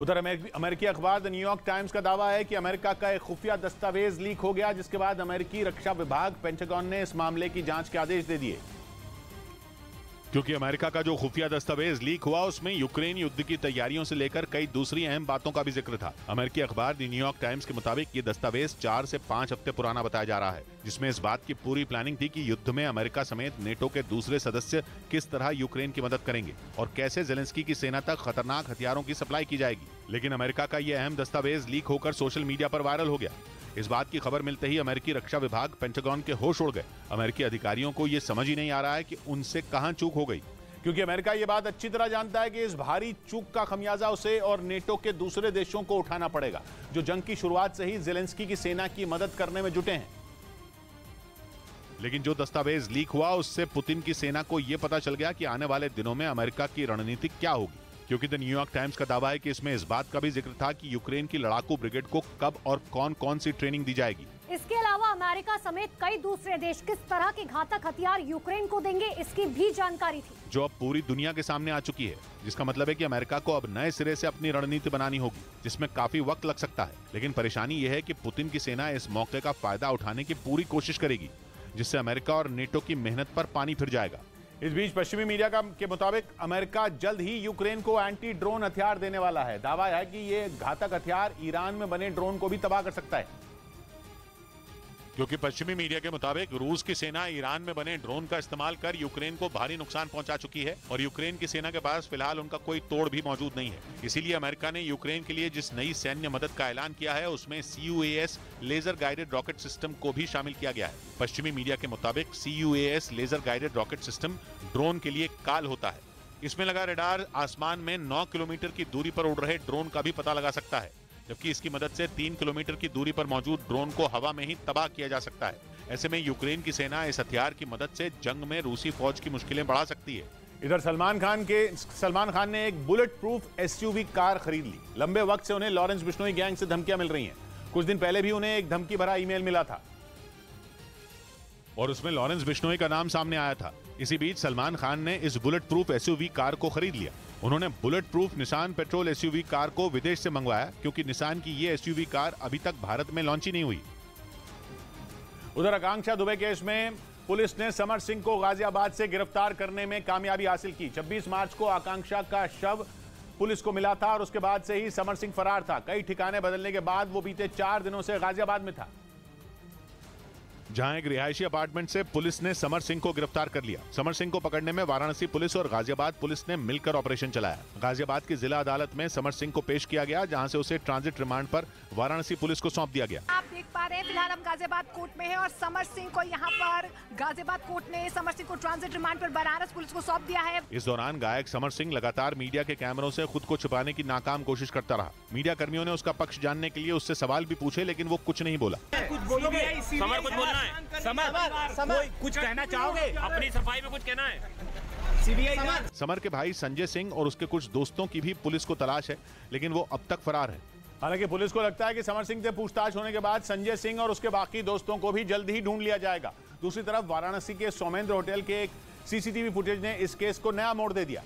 उधर अमेरिकी अखबार द न्यूयॉर्क टाइम्स का दावा है कि अमेरिका का एक खुफिया दस्तावेज लीक हो गया, जिसके बाद अमेरिकी रक्षा विभाग पेंटागन ने इस मामले की जांच के आदेश दे दिए। क्योंकि अमेरिका का जो खुफिया दस्तावेज लीक हुआ उसमें यूक्रेन युद्ध की तैयारियों से लेकर कई दूसरी अहम बातों का भी जिक्र था। अमेरिकी अखबार द न्यूयॉर्क टाइम्स के मुताबिक ये दस्तावेज 4 से 5 हफ्ते पुराना बताया जा रहा है, जिसमें इस बात की पूरी प्लानिंग थी कि युद्ध में अमेरिका समेत नेटो के दूसरे सदस्य किस तरह यूक्रेन की मदद करेंगे और कैसे जेलेंस्की की सेना तक खतरनाक हथियारों की सप्लाई की जाएगी। लेकिन अमेरिका का ये अहम दस्तावेज लीक होकर सोशल मीडिया पर वायरल हो गया। इस बात की खबर मिलते ही अमेरिकी रक्षा विभाग पेंटागन के होश उड़ गए। अमेरिकी अधिकारियों को ये समझ ही नहीं आ रहा है कि उनसे कहां चूक हो गई, क्योंकि अमेरिका ये बात अच्छी तरह जानता है कि इस भारी चूक का खमियाजा उसे और नेटो के दूसरे देशों को उठाना पड़ेगा, जो जंग की शुरुआत से ही जेलेंस्की की सेना की मदद करने में जुटे हैं। लेकिन जो दस्तावेज लीक हुआ उससे पुतिन की सेना को यह पता चल गया कि आने वाले दिनों में अमेरिका की रणनीति क्या होगी, क्योंकि द न्यूयॉर्क टाइम्स का दावा है कि इसमें इस बात का भी जिक्र था कि यूक्रेन की लड़ाकू ब्रिगेड को कब और कौन कौन सी ट्रेनिंग दी जाएगी। इसके अलावा अमेरिका समेत कई दूसरे देश किस तरह के घातक हथियार यूक्रेन को देंगे, इसकी भी जानकारी थी, जो अब पूरी दुनिया के सामने आ चुकी है। जिसका मतलब है कि अमेरिका को अब नए सिरे से अपनी रणनीति बनानी होगी, जिसमें काफी वक्त लग सकता है। लेकिन परेशानी यह है कि पुतिन की सेना इस मौके का फायदा उठाने की पूरी कोशिश करेगी, जिससे अमेरिका और नेटो की मेहनत पर पानी फिर जाएगा। इस बीच पश्चिमी मीडिया के मुताबिक अमेरिका जल्द ही यूक्रेन को एंटी ड्रोन हथियार देने वाला है। दावा है कि ये घातक हथियार ईरान में बने ड्रोन को भी तबाह कर सकता है, क्योंकि पश्चिमी मीडिया के मुताबिक रूस की सेना ईरान में बने ड्रोन का इस्तेमाल कर यूक्रेन को भारी नुकसान पहुंचा चुकी है और यूक्रेन की सेना के पास फिलहाल उनका कोई तोड़ भी मौजूद नहीं है। इसीलिए अमेरिका ने यूक्रेन के लिए जिस नई सैन्य मदद का ऐलान किया है उसमें CUAS laser guided rocket system को भी शामिल किया गया है। पश्चिमी मीडिया के मुताबिक CUAS laser guided rocket system drone के लिए काल होता है। इसमें लगा रडार आसमान में 9 किलोमीटर की दूरी पर उड़ रहे ड्रोन का भी पता लगा सकता है, जबकि इसकी मदद से 3 किलोमीटर की दूरी पर मौजूद ड्रोन को हवा में ही तबाह किया जा सकता है। ऐसे में यूक्रेन की सेना इस हथियार की मदद से जंग में रूसी फौज की मुश्किलें बढ़ा सकती है। इधर सलमान खान ने एक बुलेट प्रूफ SUV कार खरीद ली। लंबे वक्त से उन्हें लॉरेंस बिश्नोई गैंग से धमकियां मिल रही हैं। कुछ दिन पहले भी उन्हें एक धमकी भरा ईमेल मिला था और उसमें लॉरेंस बिश्नोई का नाम सामने आया था। इसी बीच सलमान खान ने इस बुलेट प्रूफ SUV कार को खरीद लिया। उन्होंने bullet proof Nissan petrol SUV car को विदेश से मंगवाया, क्योंकि निसान की ये SUV कार अभी तक भारत में लॉन्च ही नहीं हुई। उधर आकांक्षा दुबे केस में पुलिस ने समर सिंह को गाजियाबाद से गिरफ्तार करने में कामयाबी हासिल की। 26 मार्च को आकांक्षा का शव पुलिस को मिला था और उसके बाद से ही समर सिंह फरार था। कई ठिकाने बदलने के बाद वो बीते 4 दिनों से गाजियाबाद में था, जहां एक रिहायशी अपार्टमेंट से पुलिस ने समर सिंह को गिरफ्तार कर लिया। समर सिंह को पकड़ने में वाराणसी पुलिस और गाजियाबाद पुलिस ने मिलकर ऑपरेशन चलाया। गाजियाबाद की जिला अदालत में समर सिंह को पेश किया गया, जहां से उसे ट्रांजिट रिमांड पर वाराणसी पुलिस को सौंप दिया गया। आप देख पा रहे हैं फिलहाल हम गाजियाबाद कोर्ट में हैं और समर सिंह को यहां पर गाजियाबाद कोर्ट ने समर सिंह को ट्रांजिट रिमांड पर बनारस पुलिस को सौंप दिया है। इस दौरान गायक समर सिंह लगातार मीडिया के कैमरों से खुद को छुपाने की नाकाम कोशिश करता रहा। मीडिया कर्मियों ने उसका पक्ष जानने के लिए उससे सवाल भी पूछे, लेकिन वो कुछ नहीं बोला। कुछ बोलोगे? समर कुछ बोलना है? समर कुछ कहना चाहोगे? अपनी सफाई में कुछ कहना है? CBI समर के भाई संजय सिंह और उसके कुछ दोस्तों की भी पुलिस को तलाश है, लेकिन वो अब तक फरार है। हालांकि पुलिस को लगता है कि समर सिंह से पूछताछ होने के बाद संजय सिंह और उसके बाकी दोस्तों को भी जल्द ही ढूंढ लिया जाएगा। दूसरी तरफ वाराणसी के सौमेंद्र होटल के एक CCTV फुटेज ने इस केस को नया मोड़ दे दिया,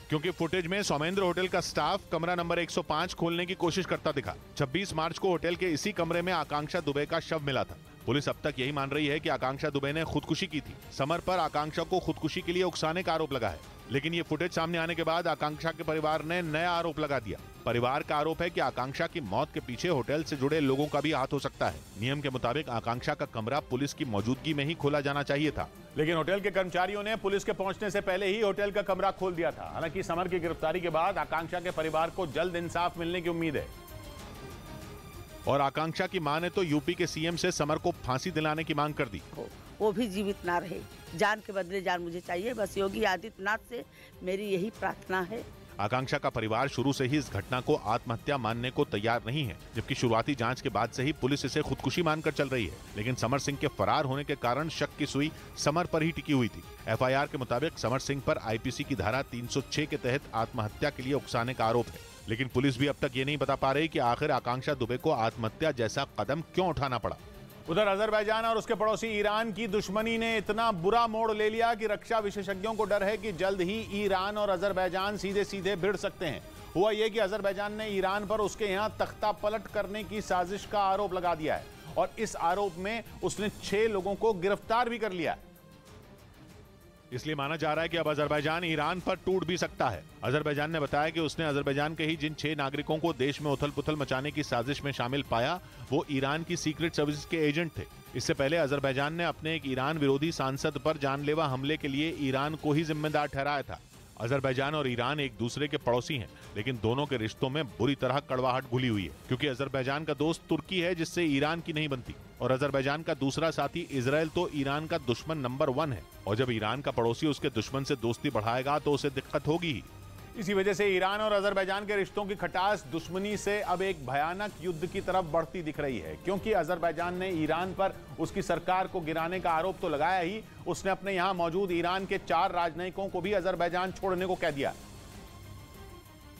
क्योंकि फुटेज में सौमेंद्र होटल का स्टाफ कमरा नंबर 105 खोलने की कोशिश करता दिखा। 26 मार्च को होटल के इसी कमरे में आकांक्षा दुबे का शव मिला था। पुलिस अब तक यही मान रही है कि आकांक्षा दुबे ने खुदकुशी की थी। समर पर आकांक्षा को खुदकुशी के लिए उकसाने का आरोप लगा है, लेकिन ये फुटेज सामने आने के बाद आकांक्षा के परिवार ने नया आरोप लगा दिया। परिवार का आरोप है कि आकांक्षा की मौत के पीछे होटल से जुड़े लोगों का भी हाथ हो सकता है। नियम के मुताबिक आकांक्षा का कमरा पुलिस की मौजूदगी में ही खोला जाना चाहिए था, लेकिन होटल के कर्मचारियों ने पुलिस के पहुंचने से पहले ही होटल का कमरा खोल दिया था। हालांकि समर की गिरफ्तारी के बाद आकांक्षा के परिवार को जल्द इंसाफ मिलने की उम्मीद है और आकांक्षा की मां ने तो यूपी के CM से समर को फांसी दिलाने की मांग कर दी। वो भी जीवित ना रहे, जान के बदले जान मुझे चाहिए। बस योगी आदित्यनाथ से मेरी यही प्रार्थना है। आकांक्षा का परिवार शुरू से ही इस घटना को आत्महत्या मानने को तैयार नहीं है, जबकि शुरुआती जांच के बाद से ही पुलिस इसे खुदकुशी मानकर चल रही है। लेकिन समर सिंह के फरार होने के कारण शक की सुई समर पर ही टिकी हुई थी। FIR के मुताबिक समर सिंह पर IPC की धारा 306 के तहत आत्महत्या के लिए उकसाने का आरोप है। लेकिन पुलिस भी अब तक ये नहीं बता पा रही कि आखिर आकांक्षा दुबे को आत्महत्या जैसा कदम क्यों उठाना पड़ा। उधर अजरबैजान और उसके पड़ोसी ईरान की दुश्मनी ने इतना बुरा मोड़ ले लिया कि रक्षा विशेषज्ञों को डर है कि जल्द ही ईरान और अजरबैजान सीधे सीधे भिड़ सकते हैं हुआ यह कि अजरबैजान ने ईरान पर उसके यहां तख्ता पलट करने की साजिश का आरोप लगा दिया है और इस आरोप में उसने 6 लोगों को गिरफ्तार भी कर लिया है। इसलिए माना जा रहा है कि अब अजरबैजान ईरान पर टूट भी सकता है। अजरबैजान ने बताया कि उसने अजरबैजान के ही जिन 6 नागरिकों को देश में उथल-पुथल मचाने की साजिश में शामिल पाया, वो ईरान की सीक्रेट सर्विसेज के एजेंट थे। इससे पहले अजरबैजान ने अपने एक ईरान विरोधी सांसद पर जानलेवा हमले के लिए ईरान को ही जिम्मेदार ठहराया था। अजरबैजान और ईरान एक दूसरे के पड़ोसी हैं, लेकिन दोनों के रिश्तों में बुरी तरह कड़वाहट घुली हुई है, क्योंकि अजरबैजान का दोस्त तुर्की है जिससे ईरान की नहीं बनती, और अजरबैजान का दूसरा साथी इजराइल तो ईरान का दुश्मन नंबर 1 है, और जब ईरान का पड़ोसी उसके दुश्मन से दोस्ती बढ़ाएगा तो उसे दिक्कत होगी ही। इसी वजह से ईरान और अजरबैजान के रिश्तों की खटास दुश्मनी से अब एक भयानक युद्ध की तरफ बढ़ती दिख रही है, क्योंकि अजरबैजान ने ईरान पर उसकी सरकार को गिराने का आरोप तो लगाया ही, उसने अपने यहां मौजूद ईरान के 4 राजनयिकों को भी अजरबैजान छोड़ने को कह दिया।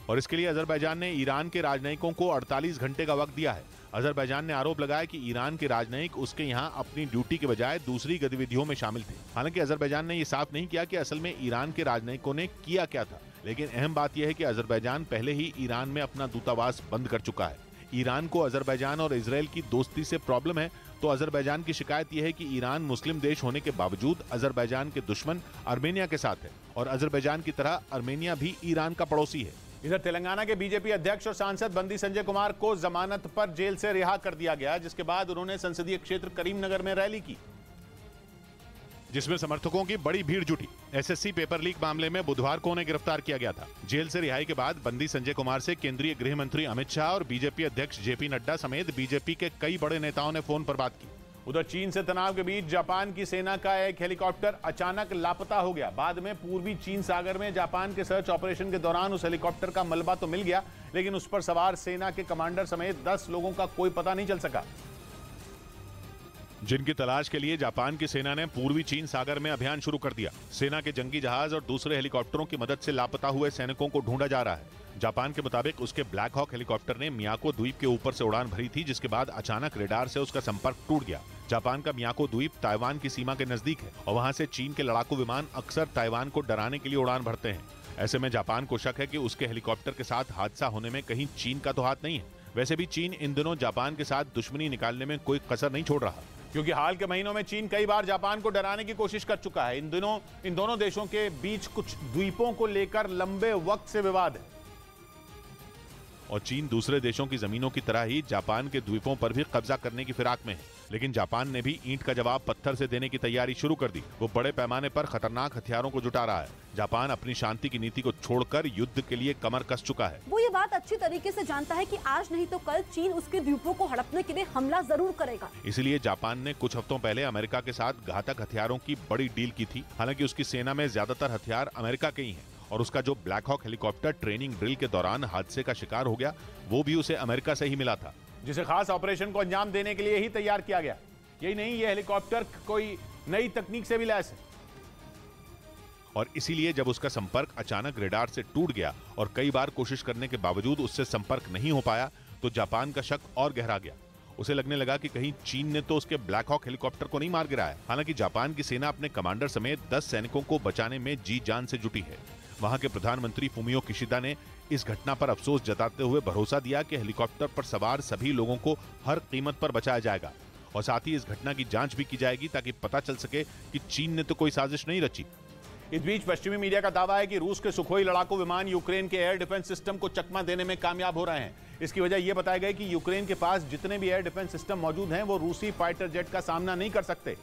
और इसके लिए अजरबैजान ने ईरान के राजनयिकों को 48 घंटे का वक्त दिया है। अजरबैजान ने आरोप लगाया कि ईरान के राजनयिक उसके यहां अपनी ड्यूटी के बजाय दूसरी गतिविधियों में शामिल थे। हालांकि अजरबैजान ने यह साफ नहीं किया कि असल में ईरान के राजनयिकों ने किया क्या था, लेकिन अहम बात यह है कि अजरबैजान पहले ही ईरान में अपना दूतावास बंद कर चुका है। ईरान को अजरबैजान और इजराइल की दोस्ती से प्रॉब्लम है, तो अजरबैजान की शिकायत यह है कि ईरान मुस्लिम देश होने के बावजूद अजरबैजान के दुश्मन आर्मेनिया के साथ है, और अजरबैजान की तरह आर्मेनिया भी ईरान का पड़ोसी है। इधर तेलंगाना के बीजेपी अध्यक्ष और सांसद बंदी संजय कुमार को जमानत पर जेल से रिहा कर दिया गया, जिसके बाद उन्होंने संसदीय क्षेत्र करीमनगर में रैली की, जिसमें समर्थकों की बड़ी भीड़ जुटी। एसएससी पेपर लीक मामले में बुधवार को उन्हें गिरफ्तार किया गया था। जेल से रिहाई के बाद बंदी संजय कुमार से केंद्रीय गृह मंत्री अमित शाह और बीजेपी अध्यक्ष जेपी नड्डा समेत बीजेपी के कई बड़े नेताओं ने फोन पर बात की। उधर चीन से तनाव के बीच जापान की सेना का एक हेलीकॉप्टर अचानक लापता हो गया। बाद में पूर्वी चीन सागर में जापान के सर्च ऑपरेशन के दौरान उस हेलीकॉप्टर का मलबा तो मिल गया, लेकिन उस पर सवार सेना के कमांडर समेत 10 लोगों का कोई पता नहीं चल सका, जिनकी तलाश के लिए जापान की सेना ने पूर्वी चीन सागर में अभियान शुरू कर दिया। सेना के जंगी जहाज और दूसरे हेलीकॉप्टरों की मदद से लापता हुए सैनिकों को ढूंढा जा रहा है। जापान के मुताबिक उसके ब्लैक हॉक हेलीकॉप्टर ने मियाको द्वीप के ऊपर से उड़ान भरी थी, जिसके बाद अचानक रेडार से उसका संपर्क टूट गया। जापान का मियाको द्वीप ताइवान की सीमा के नजदीक है और वहां से चीन के लड़ाकू विमान अक्सर ताइवान को डराने के लिए उड़ान भरते हैं। ऐसे में जापान को शक है कि उसके हेलीकॉप्टर के साथ हादसा होने में कहीं चीन का तो हाथ नहीं है। वैसे भी चीन इन दिनों जापान के साथ दुश्मनी निकालने में कोई कसर नहीं छोड़ रहा, क्योंकि हाल के महीनों में चीन कई बार जापान को डराने की कोशिश कर चुका है। इन दोनों देशों के बीच कुछ द्वीपों को लेकर लंबे वक्त से विवाद है, और चीन दूसरे देशों की जमीनों की तरह ही जापान के द्वीपों पर भी कब्जा करने की फिराक में है। लेकिन जापान ने भी ईंट का जवाब पत्थर से देने की तैयारी शुरू कर दी। वो बड़े पैमाने पर खतरनाक हथियारों को जुटा रहा है। जापान अपनी शांति की नीति को छोड़कर युद्ध के लिए कमर कस चुका है। वो ये बात अच्छी तरीके से जानता है कि आज नहीं तो कल चीन उसके द्वीपों को हड़पने के लिए हमला जरूर करेगा। इसलिए जापान ने कुछ हफ्तों पहले अमेरिका के साथ घातक हथियारों की बड़ी डील की थी। हालांकि उसकी सेना में ज्यादातर हथियार अमेरिका के ही हैं, और उसका जो Black Hawk helicopter training drill के दौरान हादसे का शिकार हो गया, वो भी उसे अमेरिका से ही मिला था, जिसे खास ऑपरेशन को अंजाम देने के लिए ही तैयार किया गया। यही नहीं, ये हेलीकॉप्टर कोई नई तकनीक से भी लैस है, और इसीलिए जब उसका संपर्क अचानक रेडार से टूट गया और कई बार कोशिश करने के बावजूद उससे संपर्क नहीं हो पाया, तो जापान का शक और गहरा गया। उसे लगने लगा कि कहीं चीन ने तो उसके ब्लैक हॉक हेलीकॉप्टर को नहीं मार गिराया। हालांकि जापान की सेना अपने कमांडर समेत 10 सैनिकों को बचाने में जी जान से जुटी है। वहां के प्रधानमंत्री फुमियो किशिदा ने इस घटना पर अफसोस जताते हुए भरोसा दिया कि हेलीकॉप्टर पर सवार सभी लोगों को हर कीमत पर बचाया जाएगा, और साथ ही इस घटना की जांच भी की जाएगी ताकि पता चल सके कि चीन ने तो कोई साजिश नहीं रची। इस बीच पश्चिमी मीडिया का दावा है कि रूस के सुखोई लड़ाकू विमान यूक्रेन के एयर डिफेंस सिस्टम को चकमा देने में कामयाब हो रहे हैं। इसकी वजह यह बताई गई कि यूक्रेन के पास जितने भी एयर डिफेंस सिस्टम मौजूद हैं, वो रूसी फाइटर जेट का सामना नहीं कर सकते,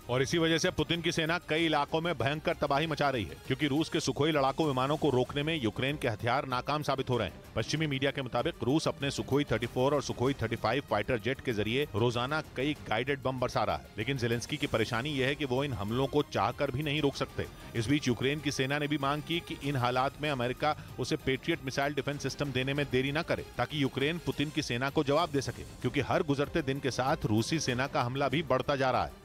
और इसी वजह से पुतिन की सेना कई इलाकों में भयंकर तबाही मचा रही है, क्योंकि रूस के सुखोई लड़ाकू विमानों को रोकने में यूक्रेन के हथियार नाकाम साबित हो रहे हैं। पश्चिमी मीडिया के मुताबिक रूस अपने सुखोई 34 और सुखोई 35 फाइटर जेट के जरिए रोजाना कई गाइडेड बम बरसा रहा है, लेकिन जेलेंस्की की परेशानी यह है कि वो इन हमलों को चाहकर भी नहीं रोक सकते। इस बीच यूक्रेन की सेना ने भी मांग की कि इन हालात में अमेरिका उसे पेट्रियट मिसाइल डिफेंस सिस्टम देने में देरी न करे, ताकि यूक्रेन पुतिन की सेना को जवाब दे सके, क्योंकि हर गुजरते दिन के साथ रूसी सेना का हमला भी बढ़ता जा रहा है।